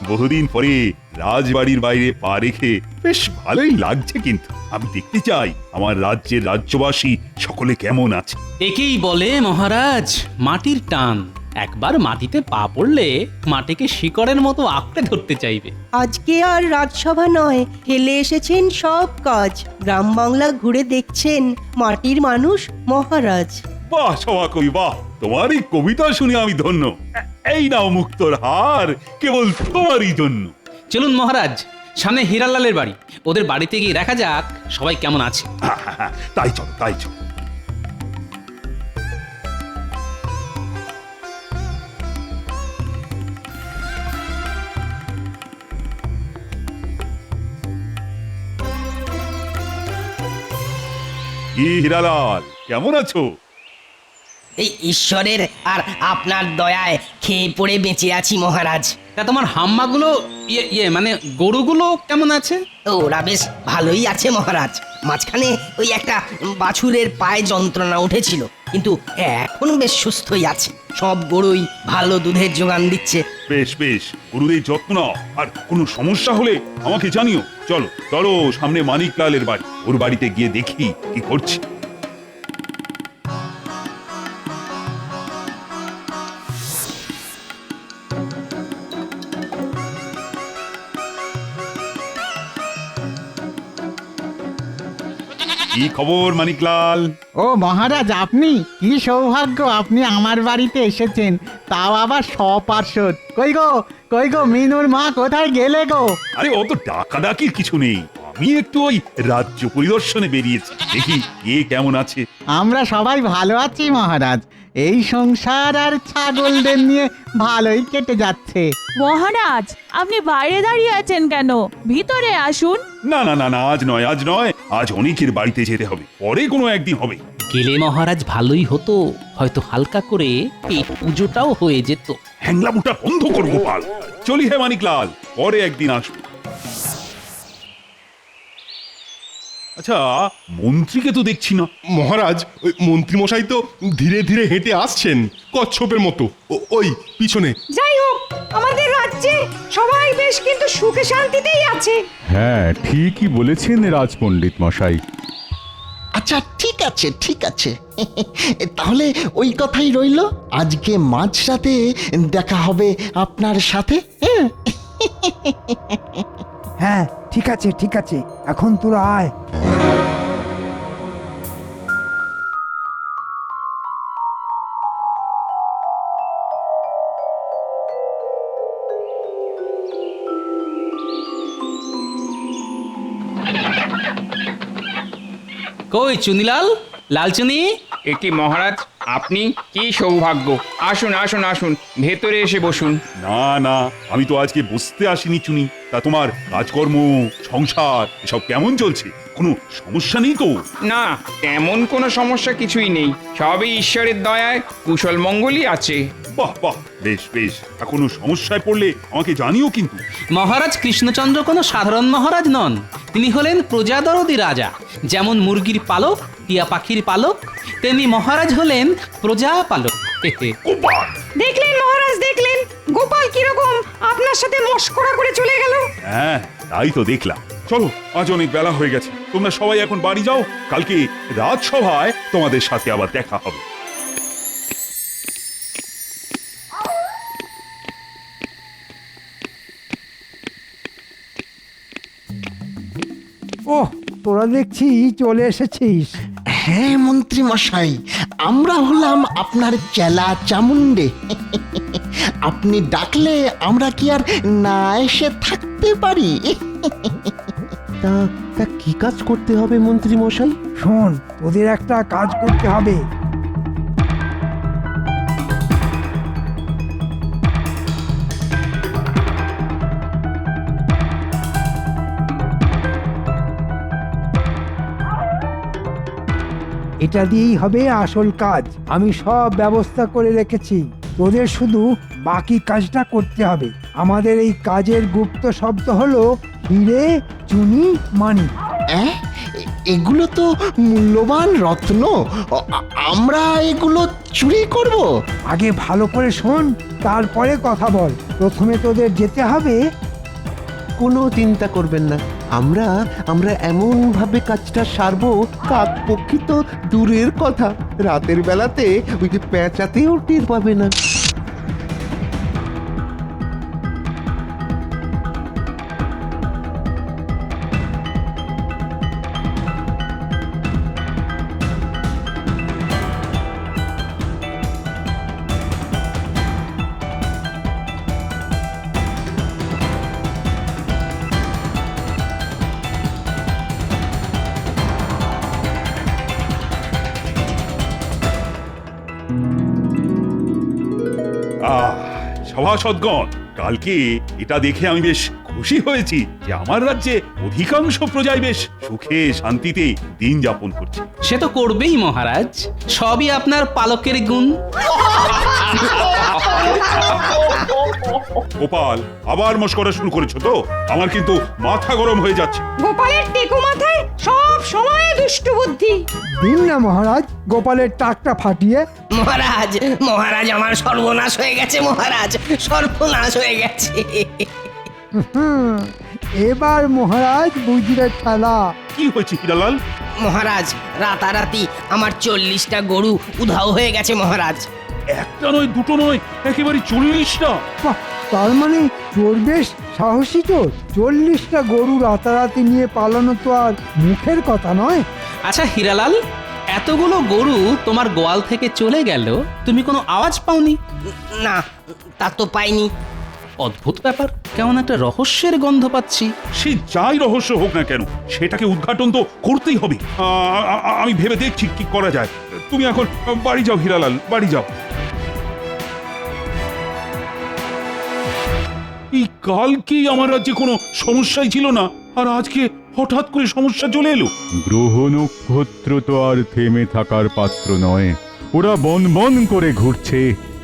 বহুদিন পরে রাজবাড়ির বাইরে পা রেখে বেশ ভালোই লাগছে, কিন্তু আমি দেখতে চাই আমার রাজ্যের রাজ্যবাসী সকলে কেমন আছে। একেই বলে মহারাজ মাটির টান। একবার মাটিতে পা পড়লে মাটিকে শিকড়ের মতো আঁকড়ে ধরতে চাইবে। আজকে আর রাজসভা নয়, ফেলে এসেছেন সব কাজ। গ্রাম বাংলা ঘুরে দেখছেন মাটির মানুষ মহারাজ। বাহ সভাকবি বাহ, তোমার এই কবিতা শুনে আমি ধন্য। এই নাও মুক্তোর হার, কেবল তোমারই জন্য। চলুন মহারাজ, সামনে হীরালালের বাড়ি, ওদের বাড়িতে গিয়ে দেখা যাক সবাই কেমন আছে। তাই চলো, তাই চলো। কি হীরালাল, কেমন আছো? এই ঈশ্বরের আর আপনার দয়ায় খেয়ে পড়ে বেঁচে আছি মহারাজ। তা তোমার হাম্মাগুলো মানে গরুগুলো কেমন আছে? ওরা বেশ ভালোই আছে মহারাজ। মাঝখানে ওই একটা বাছুরের পায়ে যন্ত্রণা উঠেছিল, কিন্তু এখন বেশ সুস্থই আছে। সব গরুই ভালো দুধের যোগান দিচ্ছে। বেশ বেশ, গুরুদের যত্ন নাও, আর কোনো সমস্যা হলে আমাকে জানিও। চলো চলো, সামনে মানিকলালের বাড়ি, ওর বাড়িতে গিয়ে দেখি কি করছে। কি খবর মানিকলাল? ও মহারাজ, আপনি কি সৌভাগ্য, আপনি আমার বাড়িতে এসেছেন, তাও আবার সপার্শ্বদ। কই গো মিনুর মা কোথায় গেলে গো? আরে অত ডাকাডাকির কিছু নেই, আমি একটু ওই রাজ্য পরিদর্শনে বেরিয়েছি, দেখি কে কেমন আছে। আমরা সবাই ভালো আছি মহারাজ। এই সংসার আর ছাগলদের নিয়ে ভালোই কেটে যাচ্ছে। মহারাজ, আপনি বাইরে দাঁড়িয়ে আছেন কেন? ভিতরে আসুন। না না না না, আজ নয়, আজ নয়, আজ অনেকের বাড়িতে যেতে হবে, পরে কোনো একদিন হবে। গেলে মহারাজ ভালোই হতো, হয়তো হালকা করে পেট পুজোটাও হয়ে যেত। হ্যাংলামুটা বন্ধ কর গোপাল, চলি হে মানিকলাল, পরে একদিন আসবো। আচ্ছা, মন্ত্রীকে তো দেখছি না। মহারাজ, ওই মন্ত্রীমশাই তো ধীরে ধীরে হেঁটে আসছেন কচ্ছপের মতো, ওই পিছনে। যাই হোক, আমাদের রাজ্যে সবাই বেশ কিন্তু সুখে শান্তিতেই আছে। হ্যাঁ, ঠিকই বলেছেন রাজপণ্ডিত মশাই। আচ্ছা ঠিক আছে, ঠিক আছে। তাহলে ওই কথাই রইল, আজকে মাঝরাতে দেখা হবে আপনার সাথে। হ্যাঁ ঠিক আছে, ঠিক আছে, এখন তোরা আয়। কই চুনিলাল, লালচুনি? একি মহারাজ, আপনি কি সৌভাগ্য! আসুন আসুন আসুন, ভেতরে এসে বসুন। না না, আমি তো আজকে বসতে আসিনি চুনি। তা তোমার কাজকর্ম, সংসার এসব কেমন চলছে? কোনো সমস্যা নেই তো? না, তেমন কোনো সমস্যা কিছুই নেই, সবই ঈশ্বরের দয়ায় কুশল মঙ্গলই আছে। বাহ বাহ, বেশ বেশ, কোনো সমস্যায় পড়লে আমাকে জানিও কিন্তু। মহারাজ কৃষ্ণচন্দ্র কোনো সাধারণ মহারাজ নন, তিনি হলেন প্রজাদরদি রাজা। যেমন মুরগির পালক, টিয়া পাখির পালক, তেমনি মহারাজ হলেন প্রজা পালক। দেখলেন মহারাজ, দেখলেন গোপাল কিরকম আপনার সাথে মশকরা করে চলে গেল। হ্যাঁ, তাই তো দেখলাম। চলো, আজ অনেক বেলা হয়ে গেছে, তোমরা সবাই এখন বাড়ি যাও, কালকে রাজসভায় তোমাদের সাথে আবার দেখা হবে। ওহ, তোরা দেখছি চলে এসেছিস। হ্যাঁ মন্ত্রী মশাই, আমরা হলাম আপনার চেলা চামুন্ডে। আপনি ডাকলে আমরা কি আর না এসে থাকতে পারি? তা কি কাজ করতে হবে মন্ত্রী মশাই? শোন, তোদের একটা কাজ করতে হবে। এটা দিয়েই হবে আসল কাজ। আমি সব ব্যবস্থা করে রেখেছি, তোদের শুধু বাকি কাজটা করতে হবে। আমাদের এই কাজের গুপ্ত শব্দ হলো হিরে, চুনি, মানি। এগুলো তো মূল্যবান রত্ন। আমরা এগুলো চুরি করব? আগে ভালো করে শোন, তারপরে কথা বল। প্রথমে তোদের যেতে হবে। কোনো চিন্তা করবেন না, আমরা আমরা এমন ভাবে কাজটা সারবো, কাক পক্ষী তো দূরের কথা, রাতের বেলাতে ওই যে পেঁচাতেও টের পাবে না। সভাসদগণ, কালকে এটা দেখে আমি বেশ খুশি হয়েছি যে আমার রাজ্যে অধিকাংশ প্রজাই বেশ সুখে শান্তিতে দিন যাপন করছে। সে তো করবেই মহারাজ, সবই আপনার পালকের গুণ। গোপাল, আবার মস্করা শুরু করেছো তো? আমার কিন্তু মাথা গরম হয়ে যাচ্ছে। গোপালের টেকো মাথায় সব সময় দুষ্টু বুদ্ধি। দিন না মহারাজ গোপালের টাকটা ফাটিয়ে। মহারাজ, মহারাজ আমার সর্বনাশ হয়ে গেছে, মহারাজ সর্বনাশ হয়ে গেছে। এবার মহারাজ বুঝলে খেলা। কি হয়েছে হিরালাল? মহারাজ, রাতারাতি আমার 40টা গরু উধাও হয়ে গেছে মহারাজ। একটা নয়, দুটো নয়, একেবারে 40টা। বাহ, তার মানে চোর বেশ সাহসী চোর। 40টা গরু রাতারাতি নিয়ে পালানো তো আর মুখের কথা নয়। আচ্ছা হীরালাল, এতগুলো গরু তোমার গোয়াল থেকে চলে গেল, তুমি কোনো আওয়াজ পাওনি? না, তা তো পাইনি। অদ্ভুত ব্যাপার, কেমন একটা রহস্যের গন্ধ পাচ্ছি। সে যাই রহস্য হোক না কেন, সেটাকে উদ্ঘাটন তো করতেই হবে। আমি ভেবে দেখছি কি করা যায়। তুমি এখন বাড়ি যাও হিরালাল, বাড়ি যাও। এই কালকেই আমার রাজ্যে কোনো সমস্যাই ছিল না, আর আজকে হঠাৎ করে সমস্যা চলে এলো। গ্রহ নক্ষত্র তো আর থেমে থাকার পাত্র নয়, ওরা বন বন করে ঘুরছে,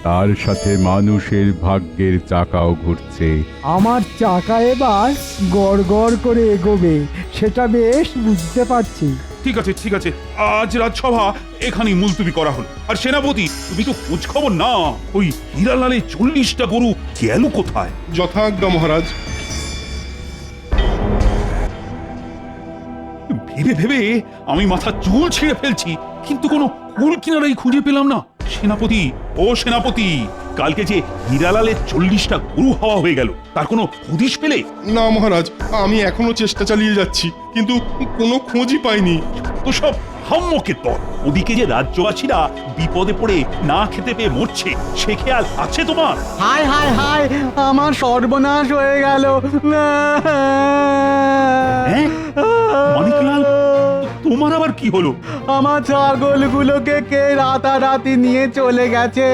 তার সাথে মানুষের ভাগ্যের চাকাও ঘুরছে। আমার চাকা এবার গড় গড় করে এগোবে, সেটা বেশ বুঝতে পারছি। ঠিক আছে, ঠিক আছে, আজ রাজসভা এখানেই মুলতবি করা হলো। আর সেনাপতি, তুমি তো খোঁজ খবর না, ওই হিরালালের 40টা গরু গেল কোথায়? যথাজ্ঞা মহারাজ। ভেবে ভেবে আমি মাথা চুল ছিঁড়ে ফেলছি, কিন্তু কোনো কুল কিনারাই খুঁজে পেলাম না। সেনাপতি, ও সেনাপতি, কালকে যে হিরালালের 40টা গরু হাওয়া হয়ে গেল, তার কোনো হদিশ পেলে? না মহারাজ, আমি এখনো চেষ্টা চালিয়ে যাচ্ছি, কিন্তু কোনো খোঁজই পাইনি। তো সব হাম্মকের দল। ওদিকে যে রাজ্যবাসীরা বিপদে পড়ে না খেতে পেয়ে মরছে, সে খেয়াল আছে তোমার? হায় হায় হায়, আমার সর্বনাশ হয়ে গেল। হ্যাঁ? মানিকলাল, তোমার আবার কি হলো? আমার ছাগলগুলোকে কে রাতারাতি নিয়ে চলে গেছে।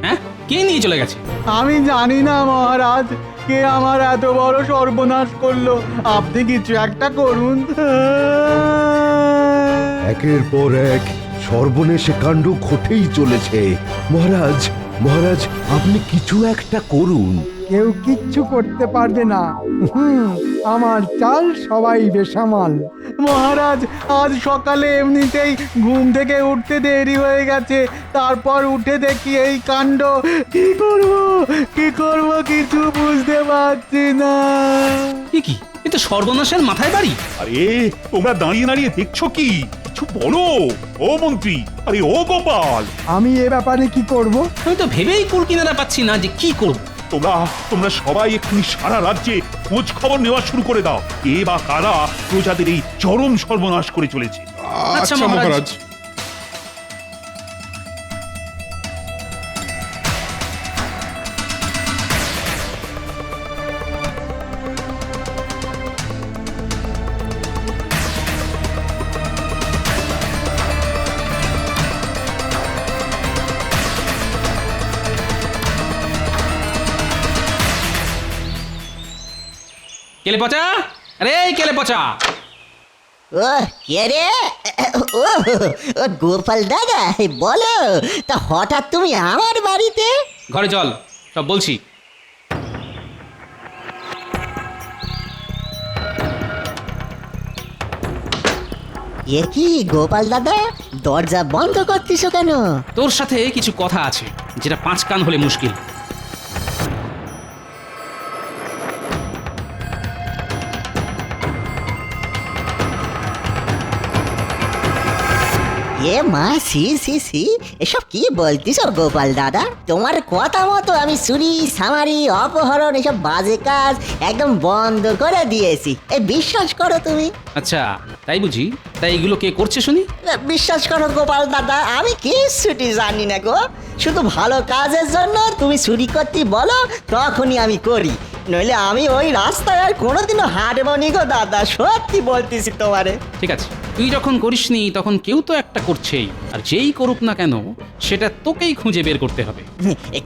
হ্যাঁ, কে নিয়ে চলে গেছে? আমি জানি না মহারাজ, কে আমার এত বড় সর্বনাশ করলো। আপনি কিছু একটা করুন। একের পর এক সর্বনেশে কাণ্ড ঘটেই চলেছে। মহারাজ, মহারাজ, আপনি কিছু একটা করুন। কেউ কিচ্ছু করতে পারবে না। আমার চাল সবাই বেসামাল। মহারাজ, আজ সকালে এমনিতেই ঘুম থেকে উঠতে দেরি হয়ে গেছে, তারপর উঠে দেখি এই কাণ্ড। কি করব, কি করব, কিছু বুঝতে পারছি না। কি এ তো সর্বনাশের মাথায় বাড়ি। আরে তোমরা দাঁড়িয়ে দাঁড়িয়ে দেখছো কি? কিছু বলো। ও মন্ত্রী, আরে ও গোপাল, আমি এ ব্যাপারে কি করব? আমি তো ভেবেই কুল কিনারা পাচ্ছি না যে কি করব। তোমরা সবাই এক্ষুনি সারা রাজ্যে খোঁজ খবর নেওয়া শুরু করে দাও। কে বা কারা প্রজাদের এই চরম সর্বনাশ করে চলেছে। আচ্ছা মহারাজ। কেলে পচা, আরে কেলে পচা। ও কে রে? ও গোপাল দাদা, বলো তা হঠাৎ তুমি আমার বাড়িতে? ঘরে চল, সব বলছি। এ কি গোপাল দাদা, দরজা বন্ধ করতিস কেন? তোর সাথে কিছু কথা আছে, যেটা 5 কান হলে মুশকিল। এ মা, সি সি সি, এসব কি বলতিস গোপাল দাদা? তোমার কথা মতো আমি চুরি, সামারি, অপহরণ এসব বাজে কাজ একদম বন্ধ করে দিয়েছি। এ বিশ্বাস করো তুমি। আচ্ছা, তাই বুঝি? তাই এগুলো কে করছে শুনি? বিশ্বাস করো গোপাল দাদা, আমি কিছুটি জানি না গো। শুধু ভালো কাজের জন্য তুমি চুরি করতে বলো, তখনই আমি করি। নইলে আমি ওই রাস্তায় আর কোনোদিনও হাঁটবো নি গো দাদা, সত্যি বলতেছি তোমারে। ঠিক আছে, তুই যখন করিসনি তখন কেউ তো একটা করছেই, আর যেই করুক না কেন সেটা তোকেই খুঁজে বের করতে হবে।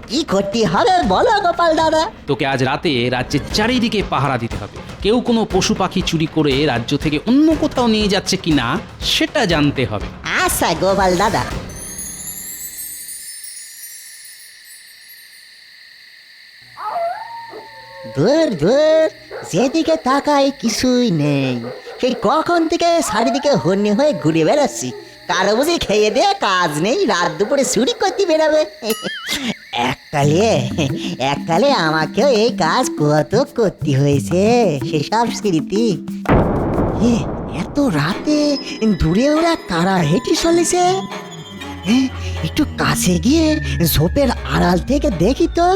কি করতে হবে বলো গোপাল দাদা? তোকে আজ রাতে রাজ্যের চারিদিকে পাহারা দিতে হবে। কেউ কোনো পশু পাখি চুরি করে রাজ্য থেকে অন্য কোথাও নিয়ে যাচ্ছে কিনা সেটা জানতে হবে। আচ্ছা গোপাল দাদা। ধুর ধুর, যেদিকে তাকাই কিছুই নেই। সেই কখন থেকে চারিদিকে হন্যে হয়ে ঘুরে বেড়াচ্ছি। কারো বুঝি খেয়ে দিয়ে কাজ নেই, রাত দুপুরে চুরি করতে বেরাবে। এককালে আমাকেও এই কাজ কত করতে হয়েছে, সেসব স্মৃতি। এত রাতে দূরে ওরা কারা হেঁটে চলেছে? একটু কাছে গিয়ে ঝোপের আড়াল থেকে দেখি তো।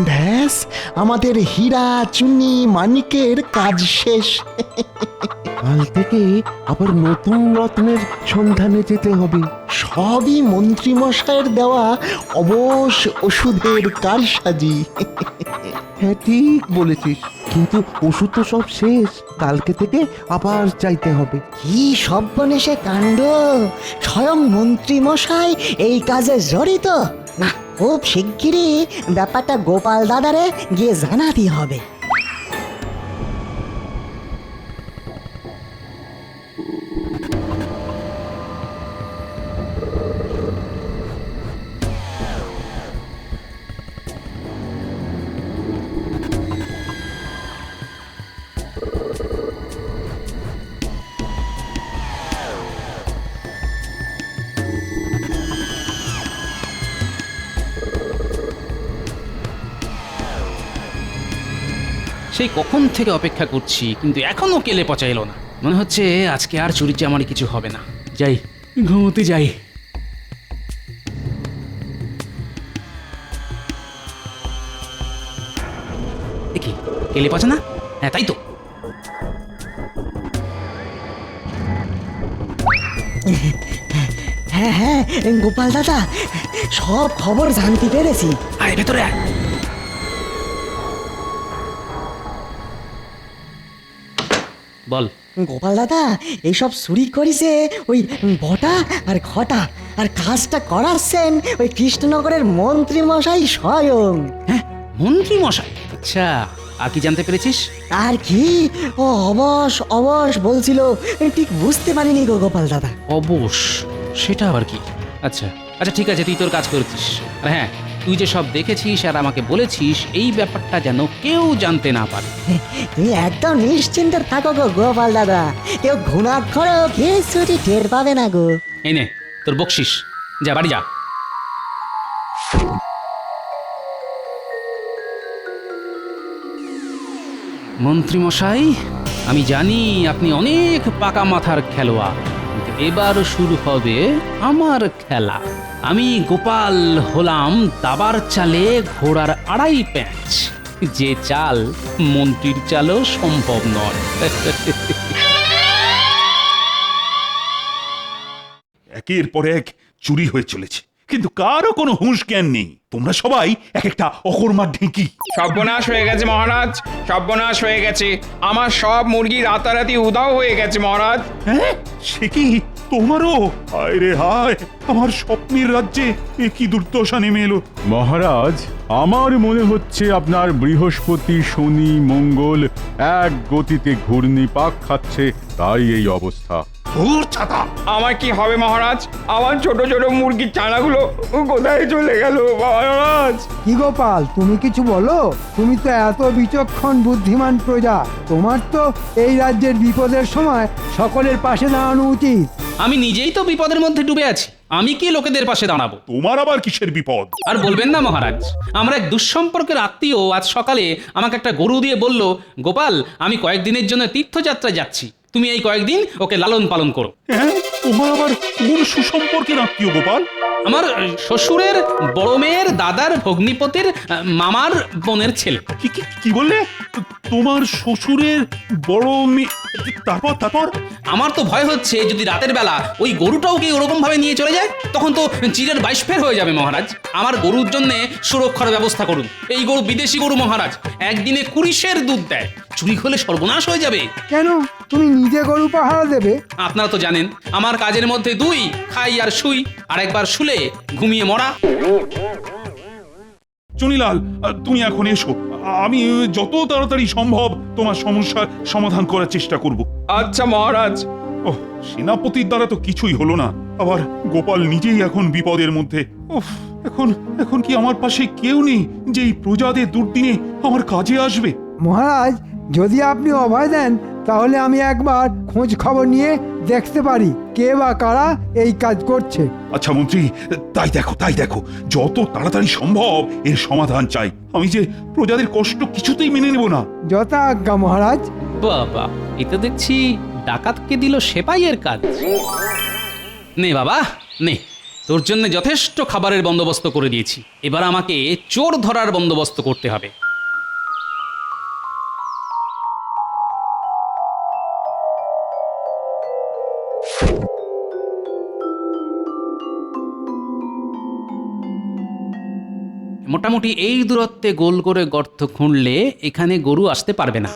ব্যাস, আমাদের হীরা চুনি মানিকের কাজ শেষ। কাল থেকে আবার নতুন রত্নের সন্ধানে যেতে হবে। সবই মন্ত্রী মশাইয়ের দেওয়া অবশ ওষুধের কারসাজি। হ্যাঁ, ঠিক বলেছিস, কিন্তু ওষুধ তো সব শেষ। কালকে থেকে আবার চাইতে হবে। কি সর্বনেশে কাণ্ড! স্বয়ং মন্ত্রী মশাই এই কাজে জড়িত। না, খুব শিগগিরই ব্যাপারটা গোপাল দাদারে গিয়ে জানাতে হবে। সেই কখন থেকে অপেক্ষা করছি, কিন্তু এখনো কেলে পচা এলো না। মনে হচ্ছে আজকে আর চুরি চামারি কিছু হবে না। যাই, ঘুমোতে যাই। দেখি কেলে পচা না? হ্যাঁ, তাই তো। হ্যাঁ হ্যাঁ গোপাল দাদা, সব খবর জানতে পেরেছি। আয় ভেতরে আয়। বল গোপাল দাদা, এইসব চুরি করেছে ওই বটা আর ঘটা, আর কাজটা করাচ্ছেন ওই কৃষ্ণনগরের মন্ত্রী মশাই স্বয়ং। হ্যাঁ, মন্ত্রী মশাই? আচ্ছা, আর কি জানতে পেরেছিস? আর কি, ও অবশ অবশ বলছিল, ঠিক বুঝতে পারিনি গো গোপাল দাদা। অবশ? সেটা আবার কি? আচ্ছা আচ্ছা, ঠিক আছে, তুই তোর কাজ করেছিস। আর হ্যাঁ, তুই যে সব দেখেছিস আর আমাকে বলেছিস, এই ব্যাপারটা যেন কেউ জানতে না পারে। তুমি একদম নিশ্চিন্তে থাকো গো গোপাল দাদা, কেউ ঘুণাক্ষরেও কিছুটি টের পাবে না গো। এই নে তোর বকশিস, যা বাড়ি যা। মন্ত্রী মশাই, আমি জানি আপনি অনেক পাকা মাথার খেলোয়াড়, এবার শুরু হবে আমার খেলা। আমি গোপাল হলাম দাবার চালে ঘোড়ার 2.5 প্যাঁচ, যে চাল মন্ত্রীর চালও সম্ভব নয়। একের পর এক চুরি হয়ে চলেছে, কিন্তু কারো কোনো হুঁশ জ্ঞান নেই। তোমরা সবাই এক একটা অকর্মা ঢেঁকি। সর্বনাশ হয়ে গেছে মহারাজ, সর্বনাশ হয়ে গেছে। আমার সব মুরগি রাতারাতি উধাও হয়ে গেছে মহারাজ। হ্যাঁ, সে কি তোমারও? হায় রে হায়, আমার স্বপ্নের রাজ্যে এ কি দুর্দশা নেমে এলো। মহারাজ, আমার মনে হচ্ছে আপনার বৃহস্পতি, শনি, মঙ্গল এক গতিতে ঘূর্ণিপাক খাচ্ছে, তাই এই অবস্থা। ধুর ছাতা। আমার কি হবে মহারাজ? আমার ছোট ছোট মুরগির চানাগুলো কোথায় চলে গেল মহারাজ? কি গোপাল, তুমি কিছু বলো? তুমি তো এত বিচক্ষণ বুদ্ধিমান প্রজা, তোমার তো এই রাজ্যের বিপদের সময় সকলের পাশে দাঁড়ানো উচিত। আমি নিজেই তো বিপদের মধ্যে ডুবে আছি, আমি কি লোকেদের পাশে দাঁড়াবো? তোমার আবার কিসের বিপদ? আর বলবেন না মহারাজ, আমরা এক দুঃসম্পর্কের আত্মীয় আজ সকালে আমাকে একটা গরু দিয়ে বলল, গোপাল আমি কয়েকদিনের জন্য তীর্থযাত্রা যাচ্ছি, তুমি এই কয়েকদিন ওকে লালন পালন করো। হ্যাঁ, তোমার আবার কোন সুসম্পর্কের আত্মীয় গোপাল? আমার শ্বশুরের বড় মেয়ের দাদার ভগ্নিপতির মামার বোনের ছেলে। কি বললে? তোমার শ্বশুরের বড় মেয়ে? তারপর তারপর আমার তো ভয় হচ্ছে যদি রাতের বেলা ওই গরুটাও কি ওরকম ভাবে নিয়ে চলে যায়, তখন তো চিরের 22 ফের হয়ে যাবে মহারাজ। আমার গরুর জন্য সুরক্ষার ব্যবস্থা করুন। এই গরু বিদেশি গরু মহারাজ, একদিনে 20 সের দুধ দেয়, চুরি হলে সর্বনাশ হয়ে যাবে। কেন, তুমি নিজে গরু পাহারা দেবে? আপনারা তো জানেন আমার কাজের মধ্যে 2, খাই আর শুই, আর একবার শুলে ঘুমিয়ে মরা। চুনিলাল, তুমি এখন এসো, আমি যত তাড়াতাড়ি সম্ভব তোমার সমস্যার সমাধান করার চেষ্টা করব। আচ্ছা মহারাজ। ওহ, সেনাপতির দ্বারা তো কিছুই হলো না, আবার গোপাল নিজেই এখন বিপদের মধ্যে। উফ, এখন কি আমার পাশে কেউ নেই যে এই প্রজাদের দুর্দিনে আমার কাজে আসবে? মহারাজ, যদি আপনি অভয় দেন তাহলে আমি একবার খোঁজ খবর নিয়ে দেখতে পারি কে বা কারা এই কাজ করছে। আচ্ছা মন্ত্রী, তাই দেখো যত তাড়াতাড়ি সম্ভব এর সমাধান চাই। আমি যে প্রজাদের কষ্ট কিছুতেই মেনে নেব না। যথা আজ্ঞা মহারাজ। বাবা, এটা দেখছি ডাকাতকে দিল সেপাইয়ের কাজ। নে বাবা নে, তোর জন্য যথেষ্ট খাবারের বন্দোবস্ত করে দিয়েছি, এবার আমাকে চোর ধরার বন্দোবস্ত করতে হবে। মোটামুটি এই দূরত্বে গোল করে গর্ত খুঁড়লে এখানে গরু আসতে পারবে না।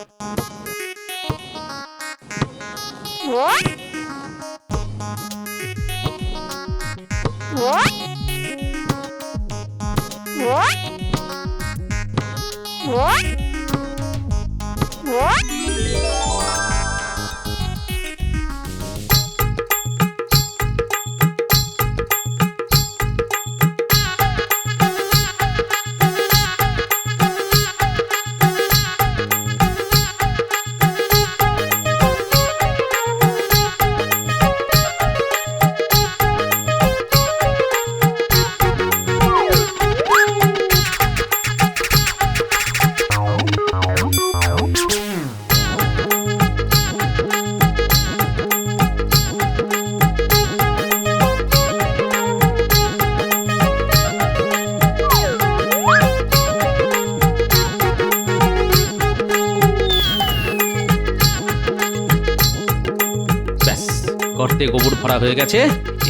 গর্তে গোবর ভরা হয়ে গেছে,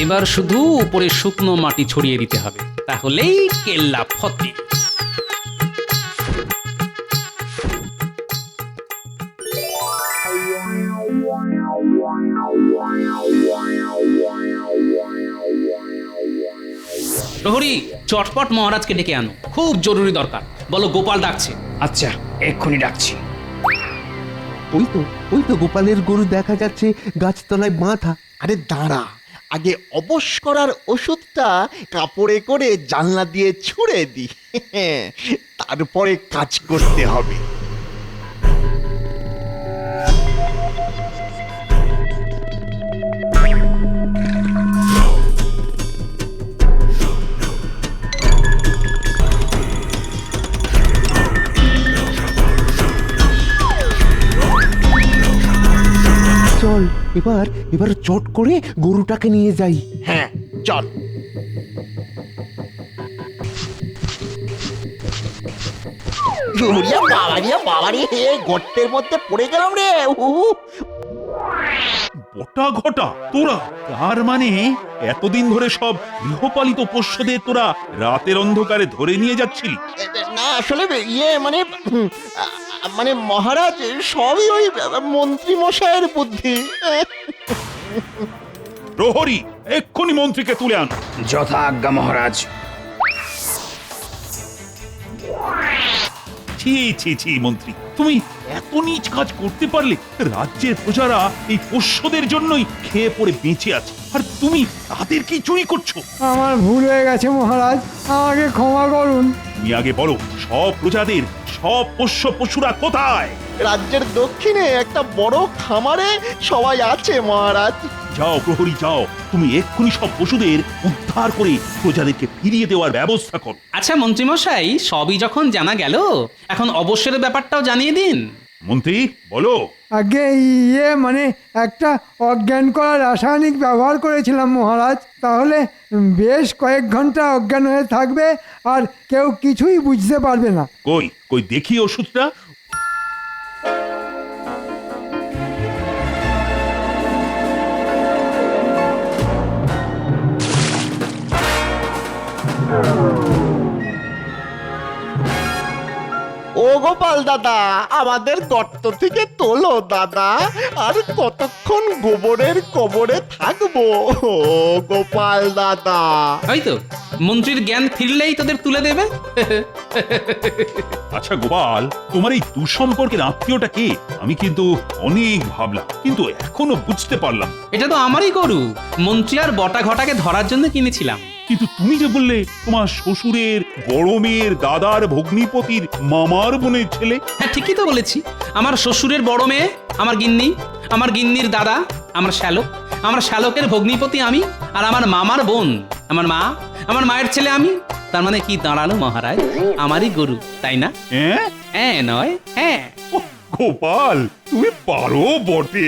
এবার শুধু উপরে শুকনো মাটি ছড়িয়ে দিতে হবে, তাহলেই কেল্লা ফতে। প্রহরী, চটপট মহারাজকে ডেকে আনো, খুব জরুরি দরকার। বলো গোপাল ডাকছে। আচ্ছা, এক্ষুনি ডাকছি। ওই তো গোপালের গরু দেখা যাচ্ছে গাছতলায় বাঁধা। আরে দাঁড়া, আগে অবশ করার ওষুধটা কাপড়ে করে জানলা দিয়ে ছুঁড়ে দি, তারপরে কাজ করতে হবে। চল এবার চট করে গরুটাকে নিয়ে যাই। হ্যাঁ চল। বাবারি, গর্তের মধ্যে পড়ে গেলাম রে। বটা ঘটা তোরা, তার মানে এতদিন ধরে সব গৃহপালিত পোষ্যদের তোরা রাতের অন্ধকারে ধরে নিয়ে যাচ্ছিলি? না আসলে মানে মহারাজ, সবই ওই মন্ত্রী মশাইয়ের বুদ্ধি। প্রহরী, এক্ষুনি মন্ত্রীকে তুলে আন। যথা আজ্ঞা মহারাজ। ছি ছি ছি মন্ত্রী, তুমি এত নীচ কাজ করতে পারলে? রাজ্যের প্রজারা এই পোষ্যদের জন্যই খেয়ে পড়ে বেঁচে আছে, আর তুমি তাদের কি চুরি করছো? আমার ভুল হয়ে গেছে মহারাজ, আমাকে ক্ষমা করুন। তুমি আগে বলো, সব প্রজাদের সব পোষ্য পশুরা কোথায়? রাজ্যের দক্ষিণে একটা বড় খামারে সবাই আছে মহারাজ। যাও প্রহরী যাও, তুমি এক্ষুনি সব পশুদের উদ্ধার করে প্রজাদেরকে ফিরিয়ে দেওয়ার ব্যবস্থা করো। আচ্ছা মন্ত্রীমশাই, সবই যখন জানা গেল, এখন অবশ্যের ব্যাপারটাও জানিয়ে দিন। মন্ত্রী বলো। আগে মানে একটা অজ্ঞান করা রাসায়নিক ব্যবহার করেছিলাম মহারাজ, তাহলে বেশ কয়েক ঘন্টা অজ্ঞান হয়ে থাকবে আর কেউ কিছুই বুঝতে পারবে না। কই কই দেখি ওষুধটা। ও গোপাল দাদা, আমাদের গর্ত থেকে তোলো দাদা, আর কতক্ষণ গোবরের কবরে থাকবো? ও গোপাল দাদা। ওই তো মন্ত্রীর জ্ঞান ফিরলেই তোদের তুলে দেবে। আচ্ছা গোপাল, তোমার এই দুঃসম্পর্কের আত্মীয়টা কে? আমি কিন্তু অনেক ভাবলাম, কিন্তু এখনো বুঝতে পারলাম। এটা তো আমারই গরু, মন্ত্রী আর বটা ঘটাকে ধরার জন্য কিনেছিলাম। কিন্তু তুমি যে বললে তোমার শ্বশুরের বড় মেয়ের দাদার ভগ্নিপতির মামার বোনের ছেলে। হ্যাঁ ঠিকই তো বলেছি, আমার শ্বশুরের বড় মেয়ে আমার গিন্নি, আমার গিন্নির দাদা আমার শ্যালক, আমার শ্যালকের ভগ্নিপতি আমি, আর আমার মামার বোন আমার মা, আমার মায়ের ছেলে আমি। তার মানে কি দাঁড়ালো মহারাজ, আমারই গরু, তাই না? হ্যাঁ নয় হ্যাঁ। গোপাল তুমি পারো বটে।